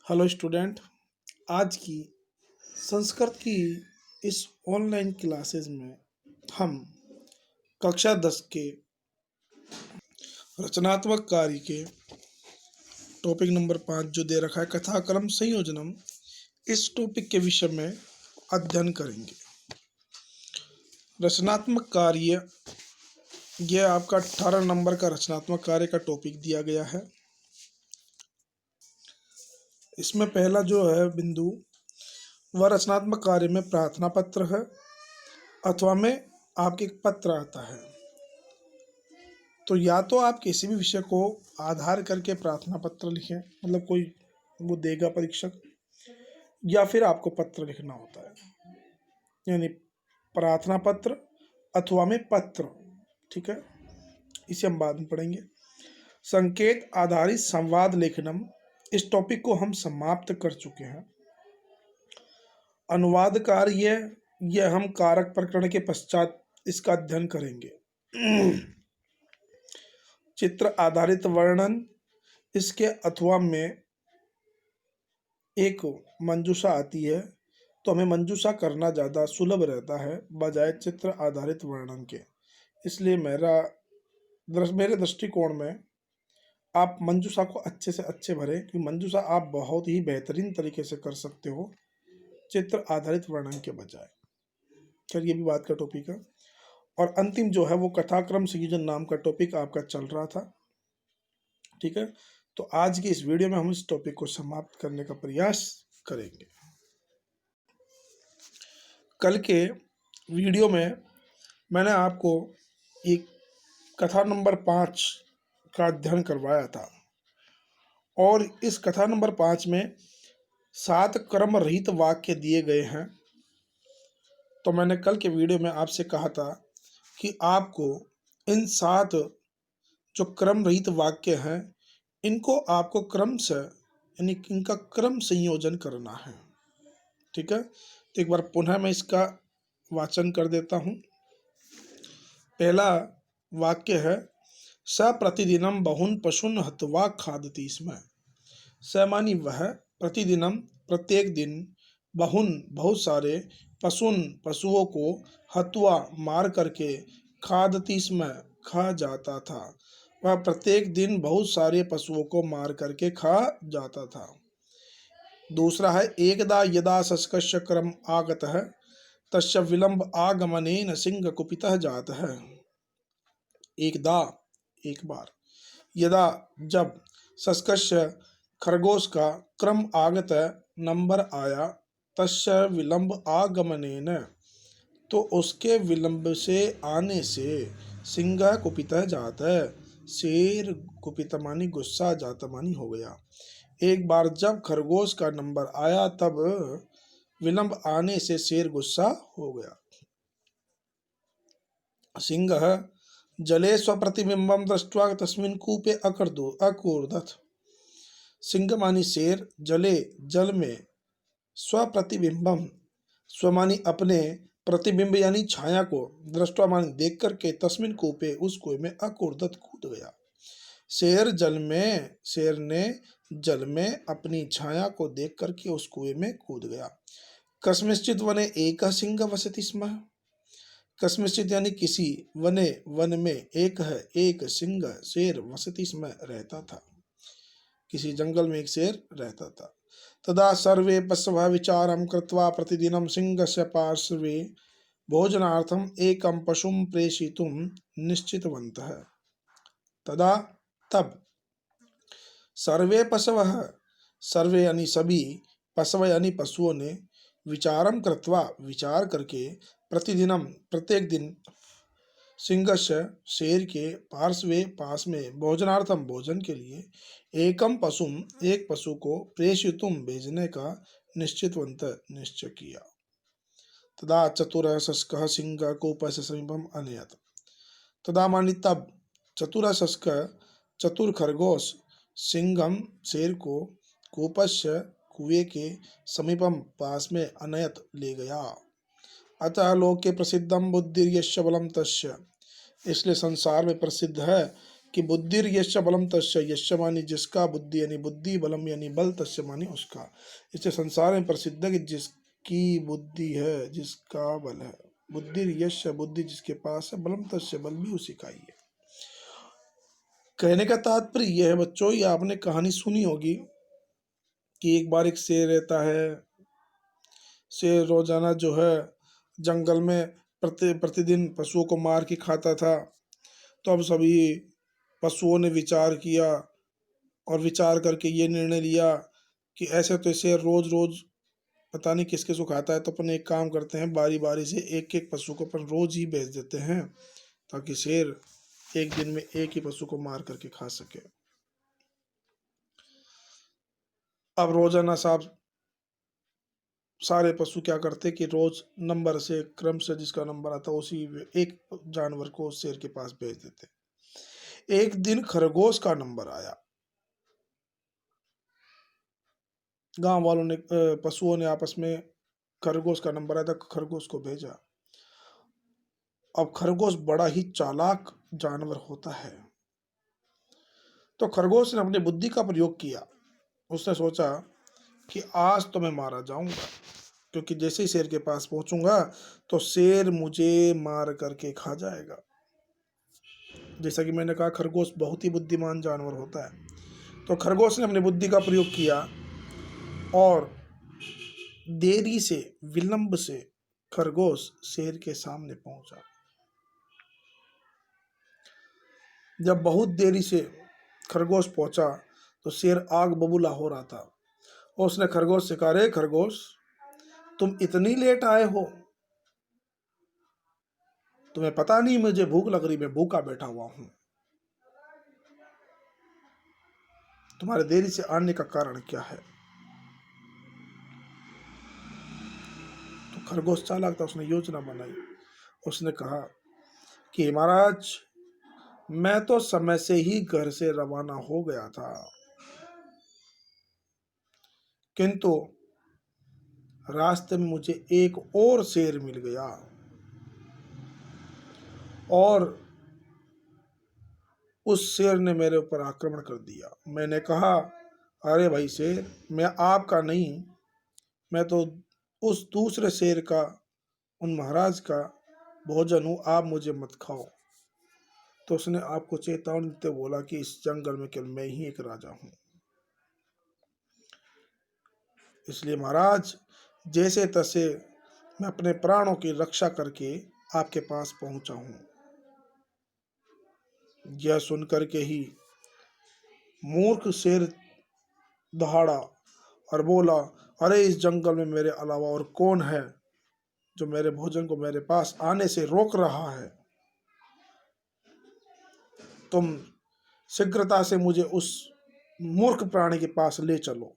Hello student. आज की संस्कृत की इस ऑनलाइन क्लासेस में हम कक्षा 10 के रचनात्मक कार्य के टॉपिक नंबर 5 जो दे रखा है कथाक्रम संयोजनम, इस टॉपिक के विषय में अध्ययन करेंगे। रचनात्मक कार्य, यह आपका 18 नंबर का रचनात्मक कार्य का टॉपिक दिया गया है। इसमें पहला जो है बिंदु, वह रचनात्मक कार्य में प्रार्थना पत्र है अथवा में आपके एक पत्र आता है। तो या तो आप किसी भी विषय को आधार करके प्रार्थना पत्र लिखें, मतलब कोई वो देगा परीक्षक, या फिर आपको पत्र लिखना होता है, यानी प्रार्थना पत्र अथवा में पत्र। ठीक है, इसे हम बाद में पढ़ेंगे। संकेत आधारित संवाद लेखनम, इस टॉपिक को हम समाप्त कर चुके हैं। अनुवाद कार्य, यह हम कारक प्रकरण के पश्चात इसका अध्ययन करेंगे। चित्र आधारित वर्णन, इसके अथवा में एक मंजूषा आती है, तो हमें मंजूषा करना ज़्यादा सुलभ रहता है बजाय चित्र आधारित वर्णन के। इसलिए मेरे दृष्टिकोण में आप मंजूषा को अच्छे से अच्छे भरें, क्योंकि मंजूषा आप बहुत ही बेहतरीन तरीके से कर सकते हो चित्र आधारित वर्णन के बजाय। चलिए, ये भी बात का टॉपिक है। और अंतिम जो है वो कथाक्रम संयोजन नाम का टॉपिक आपका चल रहा था। ठीक है, तो आज की इस वीडियो में हम इस टॉपिक को समाप्त करने का प्रयास करेंगे। कल के वीडियो में मैंने आपको एक कथा नंबर 5 का अध्ययन करवाया था, और इस कथा नंबर 5 में 7 क्रम रहित वाक्य दिए गए हैं। तो मैंने कल के वीडियो में आपसे कहा था कि आपको इन 7 जो क्रम रहित वाक्य हैं, इनको आपको क्रम से, यानी इनका क्रम संयोजन करना है। ठीक है, तो एक बार पुनः मैं इसका वाचन कर देता हूँ। पहला वाक्य है, स प्रतिदिनम बहुन पशुन हत्वा खादति स्म। स मानी वह, प्रतिदिनम प्रत्येक दिन, बहुन बहुत सारे, पशुओं को, हत्वा मार करके, खादति स्म खा जाता था। वह प्रत्येक दिन बहुत सारे पशुओं को मार करके खा जाता था। दूसरा है, एकदा यदा शस्कस्य क्रम आगतः तस्य विलंब आगमनेन सिंह कुपितः जातः। एकदा एक बार, यदा जब, शस्कस्य खरगोश का, क्रम आगत नंबर आया, तस्य विलंब आगमनेन तो उसके विलंब से आने से, सिंह कुपितः जातः शेर कुपित मानी गुस्सा, जाता मानी हो गया। एक बार जब खरगोश का नंबर आया तब विलंब आने से शेर गुस्सा हो गया। सिंह जले स्वप्रतिबिंबम दृष्ट्वा तस्मिन् कूपे अकूर्दत। सिंह मानी शेर, जले जल में, स्वप्रतिबिंबम स्व मानी अपने, प्रतिबिंब यानी छाया को, दृष्टवा मानी देख करके, तस्मिन कूपे उस कुएं में, अकूर्दत कूद गया। शेर ने जल में अपनी छाया को देख करके उस कुएं में कूद गया। कस्मिंश्चित् वने एकः सिंह वसति स्म। कस्मिंश्चित् यानी किसी, वने वन में, एक सिंह शेर, वसति स्म रहता था, किसी जंगल में एक शेर रहता था। तदा सर्वे पशवः विचारं कृत्वा प्रतिदिनं सिंहस्य पार्श्वे भोजनार्थम एकं पशुं प्रेषयितुं निश्चितवन्तः। तदा तब, सर्वे पशवः, सर्वे यानी सभी, पशव यानी पशुओं ने, विचारम कृत्वा विचार करके, प्रतिदिनम प्रत्येक दिन, सिंहस्य शेर के, पार्श्वे पास में, भोजनार्थम भोजन के लिए, एकम पशुम एक पशु को, प्रेषयितुम भेजने का, निश्चितवंत निश्चय किया। तदा चतुर शस्कः सिंह कूपस्य समीपम अनयत। तदा मानी तब, चतुर शस्क चतुर खरगोश, सिंहम शेर को, कूपस्य कुएं के, समीपम पास में, अनयत ले गया। अतः लोके प्रसिद्धम बुद्धिर्यस्य बलम तस्य, इसलिए संसार में प्रसिद्ध है कि बुद्धिर यश्य बलम तस्य, यश्य मानी जिसका, बुद्धि यानी बुद्धि, बलम यानी बल, तस्य मानी उसका। इससे संसार में प्रसिद्ध है कि जिसकी बुद्धि है, जिसका बल है। बुद्धिर यश्य, बुद्धि जिसके पास है, बलम तस्य, बल भी उसी का ही है। कहने का तात्पर्य यह है बच्चों, ये आपने कहानी सुनी होगी कि एक बार एक शेर रहता है। शेर रोजाना जो है जंगल में प्रतिदिन पशुओं को मार के खाता था। तो अब सभी पशुओं ने विचार किया और विचार करके ये निर्णय लिया कि ऐसे तो शेर रोज रोज पता नहीं किस किस को खाता है, तो अपन एक काम करते हैं, बारी बारी से एक एक पशु को अपन रोज ही बेच देते हैं, ताकि शेर एक दिन में एक ही पशु को मार करके खा सके। अब रोजाना साहब सारे पशु क्या करते कि रोज नंबर से, क्रम से जिसका नंबर आता उसी एक जानवर को शेर के पास भेज देते। एक दिन खरगोश का नंबर आया। गांव वालों ने, पशुओं ने आपस में, खरगोश का नंबर आया था, खरगोश को भेजा। अब खरगोश बड़ा ही चालाक जानवर होता है, तो खरगोश ने अपनी बुद्धि का प्रयोग किया। उसने सोचा कि आज तो मैं मारा जाऊंगा, क्योंकि जैसे ही शेर के पास पहुंचूंगा तो शेर मुझे मार करके खा जाएगा। जैसा कि मैंने कहा, खरगोश बहुत ही बुद्धिमान जानवर होता है। तो खरगोश ने अपनी बुद्धि का प्रयोग किया और देरी से, विलंब से खरगोश शेर के सामने पहुंचा। जब बहुत देरी से खरगोश पहुंचा तो शेर आग बबूला हो रहा था। और उसने खरगोश से कहा, रे खरगोश, तुम इतनी लेट आए हो, तुम्हें पता नहीं मुझे भूख लग रही, मैं भूखा बैठा हुआ हूं। तुम्हारे देरी से आने का कारण क्या है? तो खरगोश चालाक था, उसने योजना बनाई। उसने कहा कि महाराज, मैं तो समय से ही घर से रवाना हो गया था, किंतु रास्ते में मुझे एक और शेर मिल गया और उस शेर ने मेरे ऊपर आक्रमण कर दिया। मैंने कहा, अरे भाई शेर, मैं आपका नहीं, मैं तो उस दूसरे शेर का, उन महाराज का भोजन हूँ, आप मुझे मत खाओ। तो उसने आपको चेतावनी देते बोला कि इस जंगल में केवल मैं ही एक राजा हूँ, इसलिए महाराज जैसे तैसे मैं अपने प्राणों की रक्षा करके आपके पास पहुंचा हूं। यह सुनकर के ही मूर्ख शेर दहाड़ा और बोला, अरे इस जंगल में मेरे अलावा और कौन है जो मेरे भोजन को मेरे पास आने से रोक रहा है? तुम शीघ्रता से मुझे उस मूर्ख प्राणी के पास ले चलो।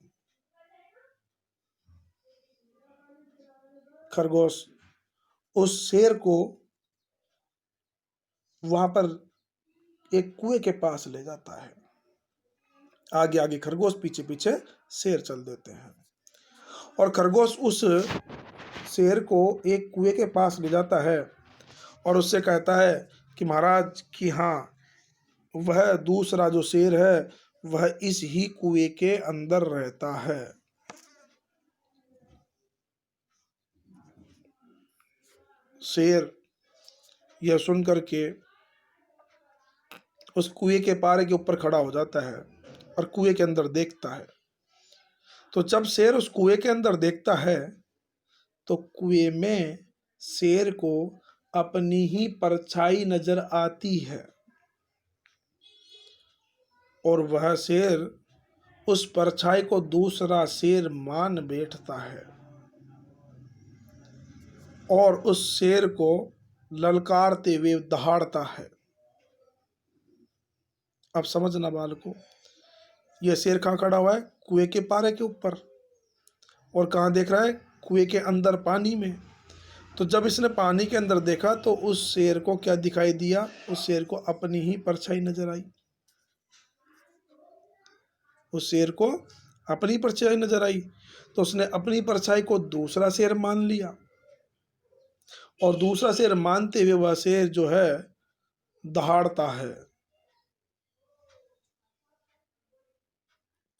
खरगोश उस शेर को वहां पर एक कुएं के पास ले जाता है। आगे आगे खरगोश, पीछे पीछे शेर चल देते हैं। और खरगोश उस शेर को एक कुएं के पास ले जाता है और उससे कहता है कि महाराज कि हाँ, वह दूसरा जो शेर है वह इस ही कुएं के अंदर रहता है। शेर यह सुन करके उस कुएं के पारे के ऊपर खड़ा हो जाता है और कुएं के अंदर देखता है। तो जब शेर उस कुएं के अंदर देखता है तो कुएं में शेर को अपनी ही परछाई नजर आती है और वह शेर उस परछाई को दूसरा शेर मान बैठता है और उस शेर को ललकारते हुए दहाड़ता है। अब समझना बालको, यह शेर कहाँ खड़ा हुआ है? कुएं के पारे के ऊपर। और कहाँ देख रहा है? कुएं के अंदर, पानी में। तो जब इसने पानी के अंदर देखा तो उस शेर को क्या दिखाई दिया? उस शेर को अपनी ही परछाई नजर आई। उस शेर को अपनी परछाई नजर आई तो उसने अपनी परछाई को दूसरा शेर मान लिया और दूसरा शेर मानते हुए वह शेर जो है दहाड़ता है।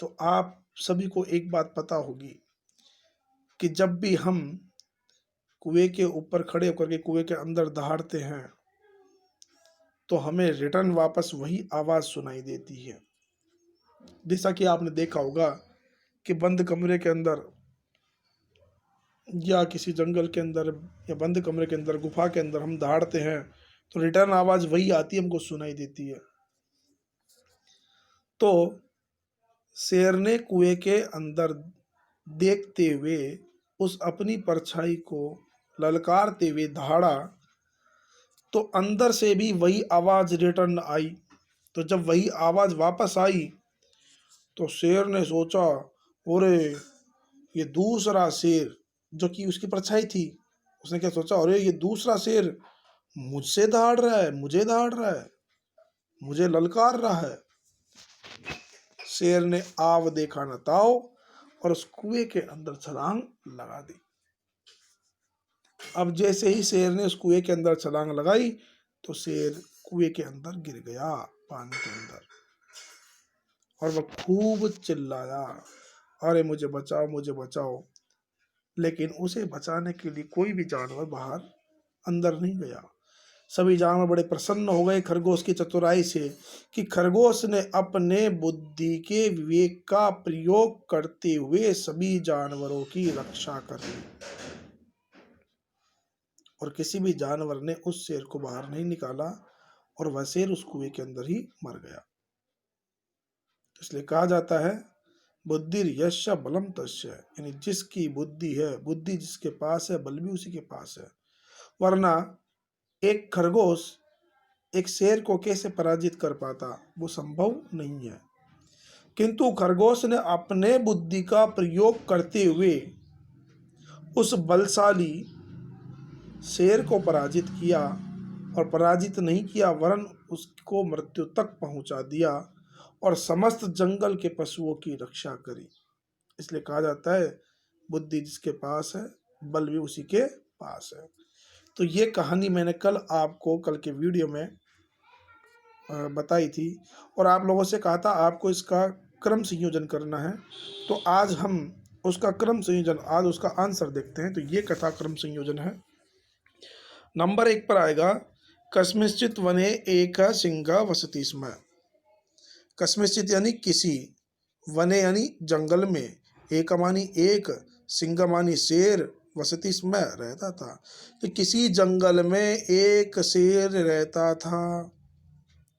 तो आप सभी को एक बात पता होगी कि जब भी हम कुएं के ऊपर खड़े होकर के कुएं के अंदर दहाड़ते हैं तो हमें रिटर्न वापस वही आवाज़ सुनाई देती है। जैसा कि आपने देखा होगा कि बंद कमरे के अंदर या किसी जंगल के अंदर या बंद कमरे के अंदर गुफा के अंदर हम दहाड़ते हैं तो रिटर्न आवाज़ वही आती है, हमको सुनाई देती है। तो शेर ने कुएं के अंदर देखते हुए उस अपनी परछाई को ललकारते हुए दहाड़ा तो अंदर से भी वही आवाज़ रिटर्न आई। तो जब वही आवाज़ वापस आई तो शेर ने सोचा, अरे ये दूसरा शेर जो कि उसकी परछाई थी, उसने क्या सोचा, अरे ये दूसरा शेर मुझसे दहाड़ रहा है, मुझे दहाड़ रहा है, मुझे ललकार रहा है। शेर ने आव देखा न ताओ और उस कुएं के अंदर छलांग लगा दी। अब जैसे ही शेर ने उस कुएं के अंदर छलांग लगाई तो शेर कुएं के अंदर गिर गया, पानी के अंदर, और वह खूब चिल्लाया, अरे मुझे बचाओ, मुझे बचाओ। लेकिन उसे बचाने के लिए कोई भी जानवर बाहर अंदर नहीं गया। सभी जानवर बड़े प्रसन्न हो गए खरगोश की चतुराई से कि खरगोश ने अपने बुद्धि के विवेक का प्रयोग करते हुए सभी जानवरों की रक्षा कर ली और किसी भी जानवर ने उस शेर को बाहर नहीं निकाला और वह शेर उस कुएं के अंदर ही मर गया। इसलिए कहा जाता है बुद्धिर यस्य बलम तस्य, यानी जिसकी बुद्धि है, बुद्धि जिसके पास है, बल भी उसी के पास है। वरना एक खरगोश एक शेर को कैसे पराजित कर पाता, वो संभव नहीं है। किंतु खरगोश ने अपने बुद्धि का प्रयोग करते हुए उस बलशाली शेर को पराजित किया और पराजित नहीं किया वरन उसको मृत्यु तक पहुंचा दिया और समस्त जंगल के पशुओं की रक्षा करी। इसलिए कहा जाता है बुद्धि जिसके पास है, बल भी उसी के पास है। तो ये कहानी मैंने कल के वीडियो में बताई थी और आप लोगों से कहा था आपको इसका क्रम संयोजन करना है। तो आज हम उसका क्रम संयोजन, आज उसका आंसर देखते हैं। तो ये कथा क्रम संयोजन है। नंबर 1 पर आएगा, कस्मिंश्चित् वने एकः सिंहः वसति स्म। कस्मिंश्चित् यानी किसी, वने यानी जंगल में, एक मानी एक, सिंह मानी शेर, वसति स्म रहता था। तो किसी जंगल में एक शेर रहता था।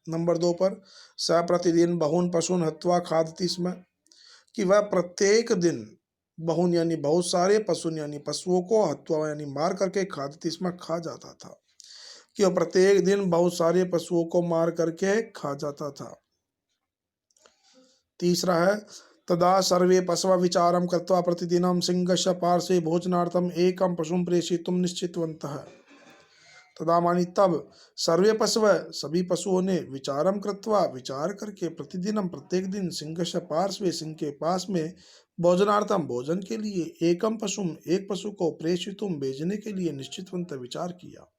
नंबर 2 पर, स प्रतिदिन बहून पशून हत्वा खादति स्म, कि वह प्रत्येक दिन बहुन यानी बहुत सारे, पशुन यानी पशुओं को, हत्वा यानी मार करके, खादति स्म खा जाता था, कि वह प्रत्येक दिन बहुत सारे पशुओं को मार करके खा जाता था। तीसरा है, तदा सर्वे पशव विचारम कृत्वा प्रतिदिनं सिंहस्य पार्श्वे भोजनार्थम एकम पशुं प्रेषयितुं निश्चितवन्तः। तदा मानी तब, सर्वे पशव सभी पशुओं ने, विचारम कृत्वा विचार करके, प्रतिदिनम प्रत्येक दिन, सिंहस्य पार्श्वे सिंह के पास में, भोजनार्थम भोजन के लिए, एकम पशुम एक पशु को, प्रेषितुम भेजने के लिए, निश्चितवंत विचार किया।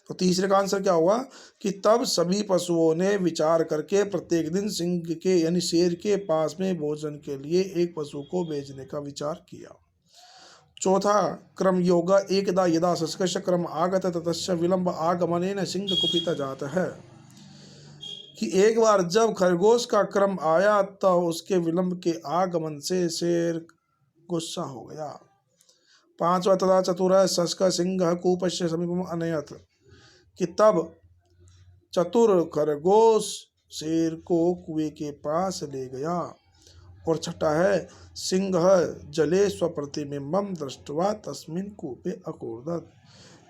तो तीसरे का आंसर क्या होगा कि तब सभी पशुओं ने विचार करके प्रत्येक दिन सिंह के यानी शेर के पास में भोजन के लिए एक पशु को भेजने का विचार किया। चौथा क्रम योगा, एकदा यदा शशकस्य क्रम आगत ततस्य विलंब आगमनेन सिंह कुपित जाता है, कि एक बार जब खरगोश का क्रम आया तो उसके विलंब के आगमन से शेर गुस्सा हो गया। पांचवा, तदा चतुर शशक सिंह कूपस्य समीपम अनयत, कि तब चतुर खरगोश शेर को कुएं के पास ले गया। और छठा है, सिंह जले स्वप्रतिबिंबम दृष्ट्वा तस्मिन् कूपे अकूर्दत,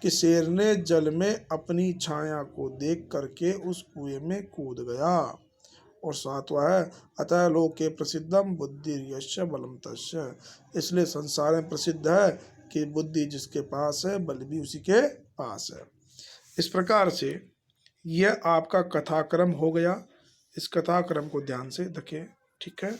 कि शेर ने जल में अपनी छाया को देख करके उस कुएं में कूद गया। और सातवां है, अतः लोके प्रसिद्धम बुद्धिर्यस्य बलम तस्य, इसलिए संसार में प्रसिद्ध है कि बुद्धि जिसके पास है, बल भी उसी के पास है। इस प्रकार से यह आपका कथाक्रम हो गया। इस कथाक्रम को ध्यान से देखें, ठीक है।